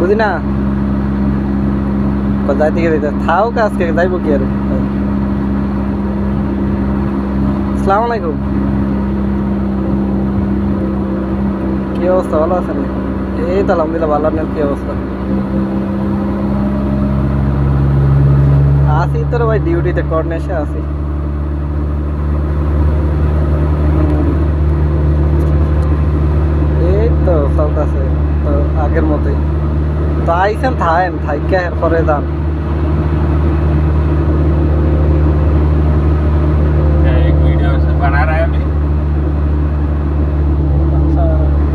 বুঝি না যাইতে গেলে থাও আজকে যাইব কি আর। আসসালামু আলাইকুম, কি অবস্থা? ভালো আছেন? এই তো আলহামদুলিল্লাহ ভালো। আপনার কি অবস্থা? আছি তোর ভাই ডিউটিতে, কর্নেশে আছি। এই তো চলতেছে তো আগের মতোই। তো আইসেন থাকেন, থাইকা এরপরে যান। एक वीडियो से बना रहा है अभी। আচ্ছা,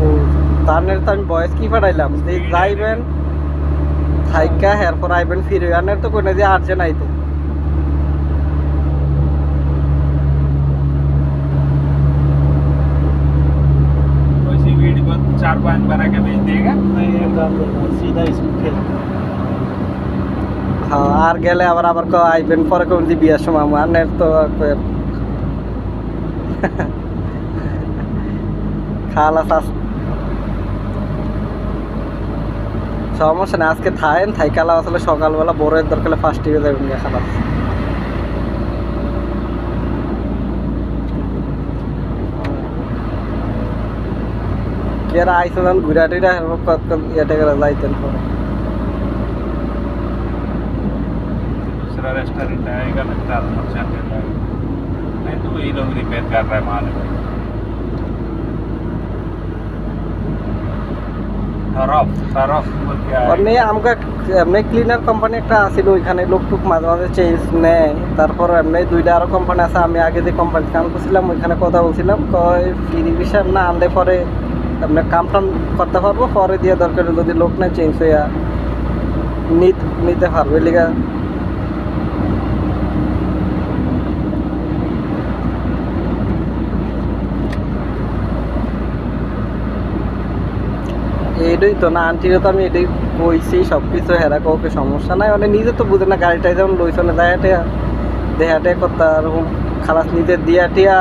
ও তার তো আমি ভয়েস কি পাঠাইলাম যে যাইবেন থাইকা এরপর আইবেন ফিরে আনের তো কোনো দিয়ে আর্জেন্ট আইতে। वैसी वीडियो 4-5 बना के भेज देगा। नहीं एक काम करना सीधा इसमें खेल। হ্যাঁ, আর গেলে আবার আবার আইবেন পরে কোন দি বিয়ার সময় আনের তো খালা শাস সমস্যা নেই। আজকে থাকেন, থাইকালা আসলে সকালবেলা বড়ের দরকার ফার্স্ট টিভে যাবেন খাবার। কেরা আইসে যান ঘুরা টুরা ইয়েটা করে যাইতেন পরে। दूसरा रेस्टोरेंट आएगा लगता है नुकसान कर रहा है। नहीं तो वही लोग रिपेयर कर रहा है माल। तरफ बोल के आए। এমনি আমাকে এমনি ক্লিনার কোম্পানি একটা আছিল, ওইখানে লোক টুক মাঝে মাঝে চেঞ্জ নেয়। তারপর এমনি দুইটা আরো কোম্পানি আছে, আমি আগে যে কোম্পানি কাম করছিলাম ওইখানে কথা বলছিলাম, কয় ফ্রি বিষয় না আনলে পরে আপনি কাম টাম করতে পারবো, পরে দিয়ে দরকার যদি লোক না চেঞ্জ হইয়া নিতে পারবে লিগা। এইটাই তো না, আন্টিরও তো আমি এটাই কইছি সব কিছু, হেরা কাউকে সমস্যা নাই, মানে নিজে তো বুঝে না গাড়িটাই যেমন লইছনে দেহাটিয়া দেহাটিয়া করতে আর খালাস নিজে দিয়া টিয়া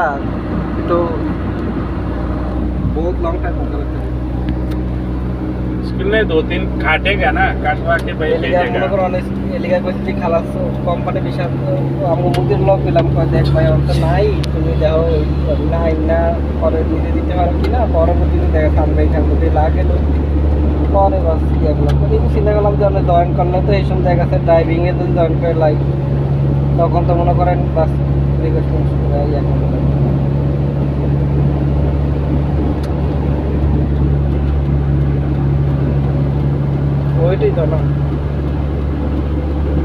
একটু বহুত লং টাইম मुश्किल नहीं 2-3 काटेगा ना, काटवा के भाई भेजेगा। এলিগা কইছি খালাস কোম্পানি বিষয় আমি মুদির লোক দিলাম, কয় দেখ ভাই অন্ত নাই, তুমি দেখো নাই না পরে নিজে দিতে পারো কিনা, পরবর্তীতে দেখা সামনে এখান থেকে লাগে পরে বাস ইয়ে করলাম। চিন্তা করলাম যে আমি জয়েন করলে তো এই সময় দেখা যাচ্ছে ড্রাইভিংয়ে যদি জয়েন করে লাই তখন তো মনে করেন বাস রিকোয়েস্ট করে ইয়ে করতে ওইটাই তো না।